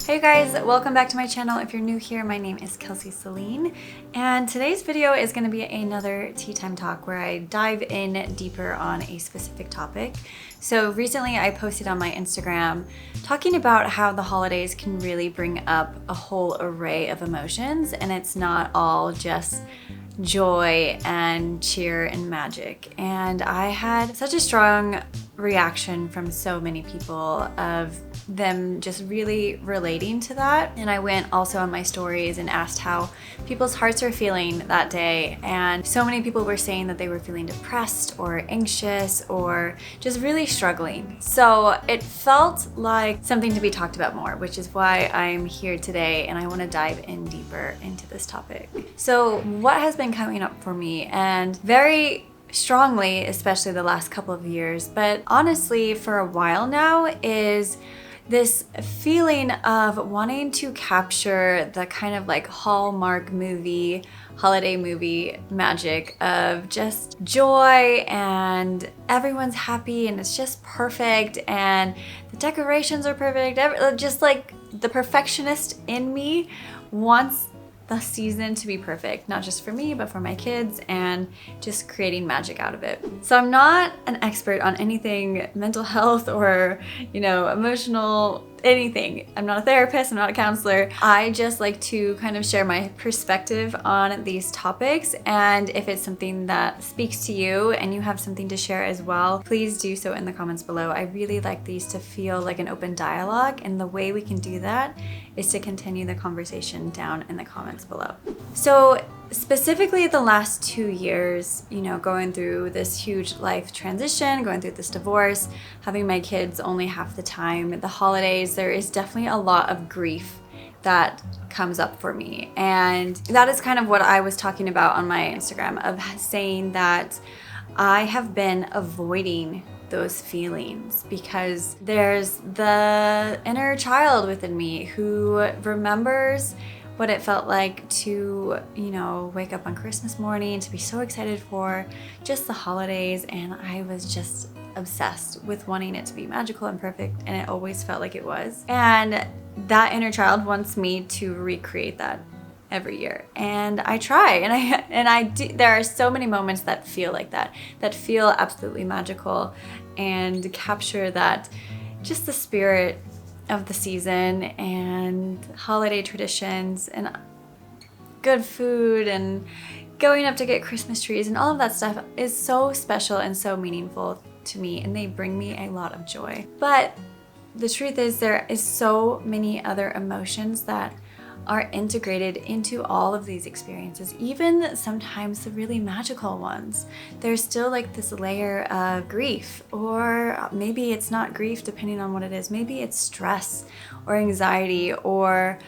Hey guys, welcome back to my channel. If you're new here, my name is Kelsey Selene, and today's video is going to be another tea time talk where I dive in deeper on a specific topic. So recently I posted on my Instagram talking about how the holidays can really bring up a whole array of emotions, and it's not all just joy and cheer and magic. And I had such a strong reaction from so many people of them just really relating to that. And I went also on my stories and asked how people's hearts are feeling that day. And so many people were saying that they were feeling depressed or anxious or just really struggling. So it felt like something to be talked about more, which is why I'm here today and I want to dive in deeper into this topic. So what has been coming up for me, and very strongly, especially the last couple of years, but honestly for a while now, is this feeling of wanting to capture the kind of like Hallmark movie, holiday movie magic of just joy and everyone's happy and it's just perfect and the decorations are perfect. Just like the perfectionist in me wants the season to be perfect, not just for me, but for my kids, and just creating magic out of it. So I'm not an expert on anything mental health or, emotional anything. I'm not a therapist, I'm not a counselor. I just like to kind of share my perspective on these topics, and if it's something that speaks to you and you have something to share as well, please do so in the comments below. I really like these to feel like an open dialogue, and the way we can do that is to continue the conversation down in the comments below. So specifically the last 2 years, going through this huge life transition, going through this divorce, having my kids only half the time, the holidays, there is definitely a lot of grief that comes up for me. And that is kind of what I was talking about on my Instagram, of saying that I have been avoiding those feelings because there's the inner child within me who remembers what it felt like to, wake up on Christmas morning, to be so excited for just the holidays. And I was just obsessed with wanting it to be magical and perfect, and it always felt like it was. And that inner child wants me to recreate that every year. And I try, and I do. There are so many moments that feel like that feel absolutely magical and capture that, just the spirit of the season and holiday traditions and good food and going up to get Christmas trees, and all of that stuff is so special and so meaningful to me, and they bring me a lot of joy. But the truth is, there is so many other emotions that are integrated into all of these experiences, even sometimes the really magical ones. There's still like this layer of grief, or maybe it's not grief depending on what it is. Maybe it's stress or anxiety or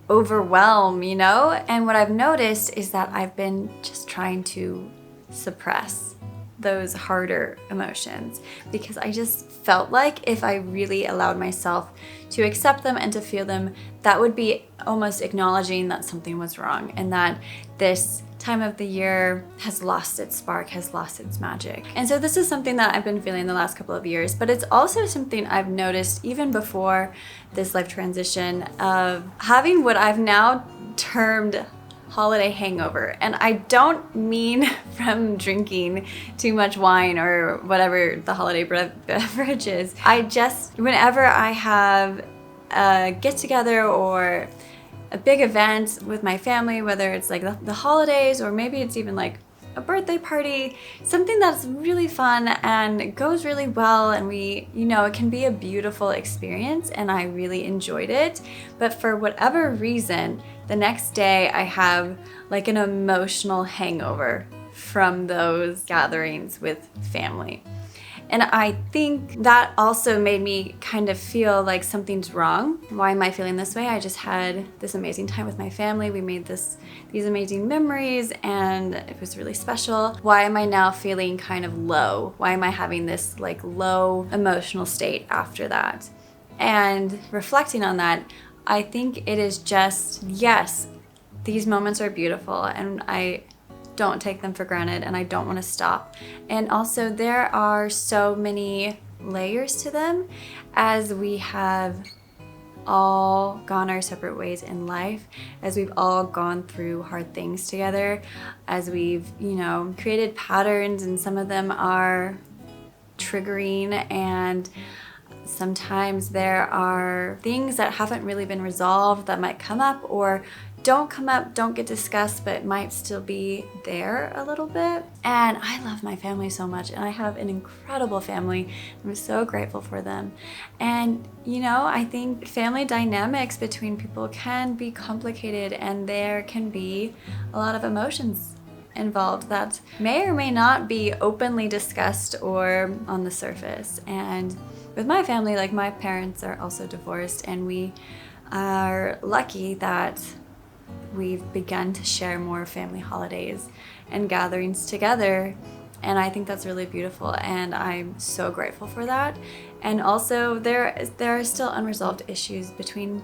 overwhelm, And what I've noticed is that I've been just trying to suppress those harder emotions, because I just felt like if I really allowed myself to accept them and to feel them, that would be almost acknowledging that something was wrong and that this time of the year has lost its spark, has lost its magic. And so this is something that I've been feeling the last couple of years, but it's also something I've noticed even before this life transition, of having what I've now termed holiday hangover. And I don't mean from drinking too much wine or whatever the holiday beverage is. I just, whenever I have a get together or a big event with my family, whether it's like the holidays, or maybe it's even like a birthday party, something that's really fun and goes really well, and we, it can be a beautiful experience, and I really enjoyed it. But for whatever reason, the next day I have like an emotional hangover from those gatherings with family. And I think that also made me kind of feel like something's wrong. Why am I feeling this way? I just had this amazing time with my family. We made these amazing memories, and it was really special. Why am I now feeling kind of low? Why am I having this like low emotional state after that? And reflecting on that, I think it is just, yes, these moments are beautiful, and I don't take them for granted, and I don't want to stop. And also there are so many layers to them, as we have all gone our separate ways in life, as we've all gone through hard things together, as we've, created patterns, and some of them are triggering, and sometimes there are things that haven't really been resolved that might come up or don't come up, don't get discussed, but might still be there a little bit. And I love my family so much, and I have an incredible family. I'm so grateful for them. And I think family dynamics between people can be complicated, and there can be a lot of emotions involved that may or may not be openly discussed or on the surface. And with my family, like, my parents are also divorced, and we are lucky that we've begun to share more family holidays and gatherings together. And I think that's really beautiful, and I'm so grateful for that. And also there are still unresolved issues between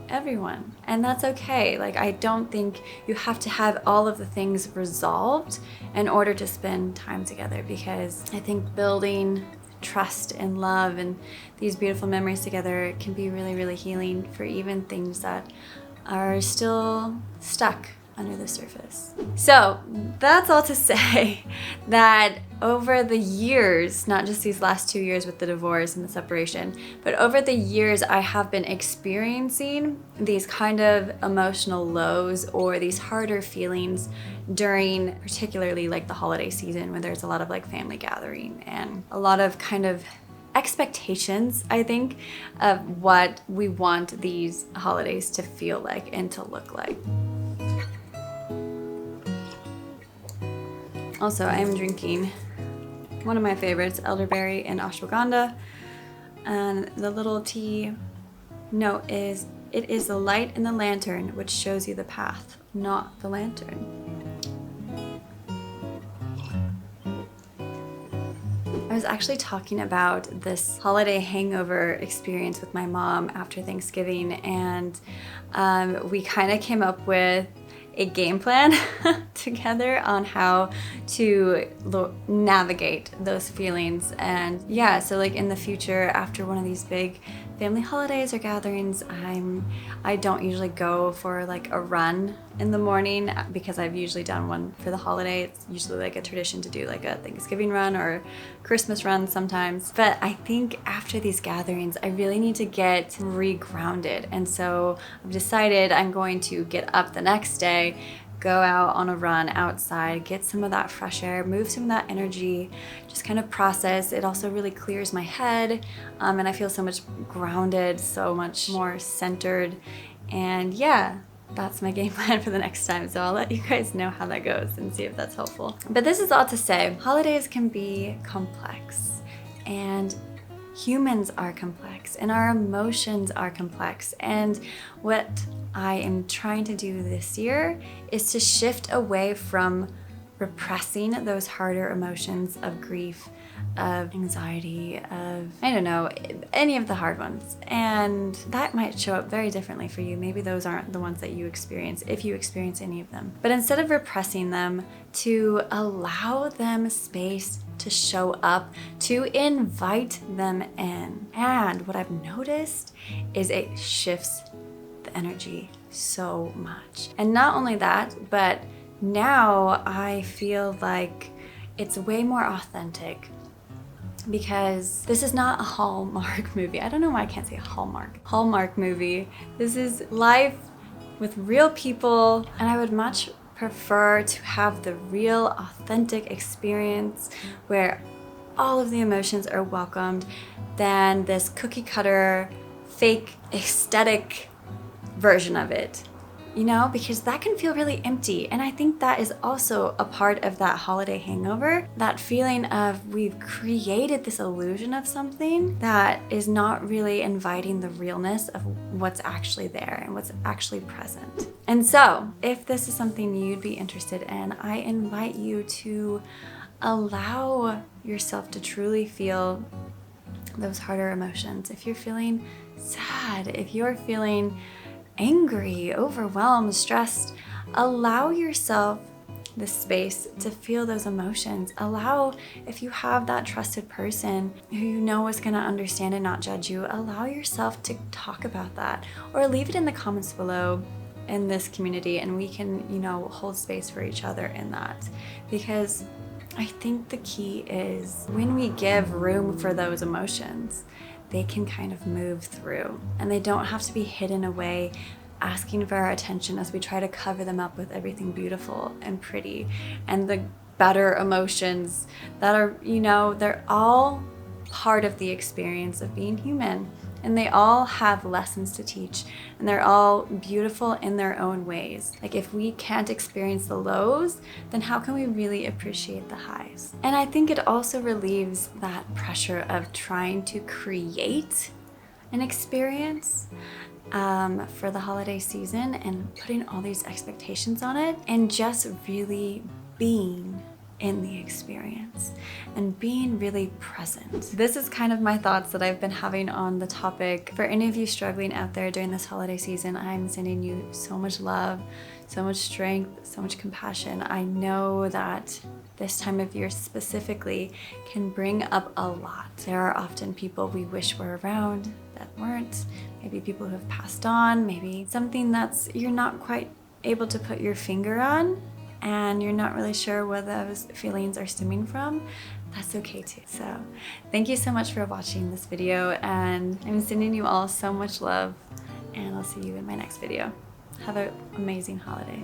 everyone, and that's okay. Like, I don't think you have to have all of the things resolved in order to spend time together, because I think building trust and love and these beautiful memories together can be really, really healing for even things that are still stuck under the surface. So that's all to say that over the years, not just these last 2 years with the divorce and the separation, but over the years, I have been experiencing these kind of emotional lows or these harder feelings during particularly like the holiday season, when there's a lot of like family gathering and a lot of kind of expectations, I think, of what we want these holidays to feel like and to look like. Also, I am drinking one of my favorites, elderberry and ashwagandha, and the little tea note is, "It is the light in the lantern which shows you the path, not the lantern." I was actually talking about this holiday hangover experience with my mom after Thanksgiving, and we kind of came up with a game plan together on how to navigate those feelings. And yeah, so like in the future, after one of these big family holidays or gatherings, I don't usually go for like a run in the morning, because I've usually done one for the holiday. It's usually like a tradition to do like a Thanksgiving run or Christmas run sometimes. But I think after these gatherings, I really need to get re-grounded. And so I've decided I'm going to get up the next day, go out on a run outside, get some of that fresh air, move some of that energy, just kind of process. It also really clears my head, and I feel so much grounded, so much more centered. And yeah, that's my game plan for the next time. So I'll let you guys know how that goes and see if that's helpful. But this is all to say, holidays can be complex, and humans are complex, and our emotions are complex. And what I am trying to do this year is to shift away from repressing those harder emotions of grief, of anxiety, of, I don't know, any of the hard ones. And that might show up very differently for you. Maybe those aren't the ones that you experience, if you experience any of them. But instead of repressing them, to allow them space to show up, to invite them in. And what I've noticed is it shifts the energy so much. And not only that, but now I feel like it's way more authentic, because this is not a Hallmark movie. I don't know why I can't say Hallmark movie. This is life with real people, and I would much prefer to have the real authentic experience where all of the emotions are welcomed than this cookie cutter, fake, aesthetic version of it. Because that can feel really empty. And I think that is also a part of that holiday hangover, that feeling of we've created this illusion of something that is not really inviting the realness of what's actually there and what's actually present. And so, if this is something you'd be interested in, I invite you to allow yourself to truly feel those harder emotions. If you're feeling sad, if you're feeling angry, overwhelmed, stressed, allow yourself the space to feel those emotions. Allow, if you have that trusted person who you know is going to understand and not judge you, allow yourself to talk about that, or leave it in the comments below in this community, and we can, you know, hold space for each other in that. Because I think the key is when we give room for those emotions, they can kind of move through, and they don't have to be hidden away, asking for our attention as we try to cover them up with everything beautiful and pretty and the better emotions that are, you know, they're all part of the experience of being human, and they all have lessons to teach, and they're all beautiful in their own ways. Like, if we can't experience the lows, then how can we really appreciate the highs? And I think it also relieves that pressure of trying to create an experience for the holiday season and putting all these expectations on it, and just really being in the experience and being really present. This is kind of my thoughts that I've been having on the topic. For any of you struggling out there during this holiday season, I'm sending you so much love, so much strength, so much compassion. I know that this time of year specifically can bring up a lot. There are often people we wish were around that weren't, maybe people who have passed on, maybe something that's you're not quite able to put your finger on, and you're not really sure where those feelings are stemming from. That's okay too. So thank you so much for watching this video, and I'm sending you all so much love, and I'll see you in my next video. Have an amazing holiday.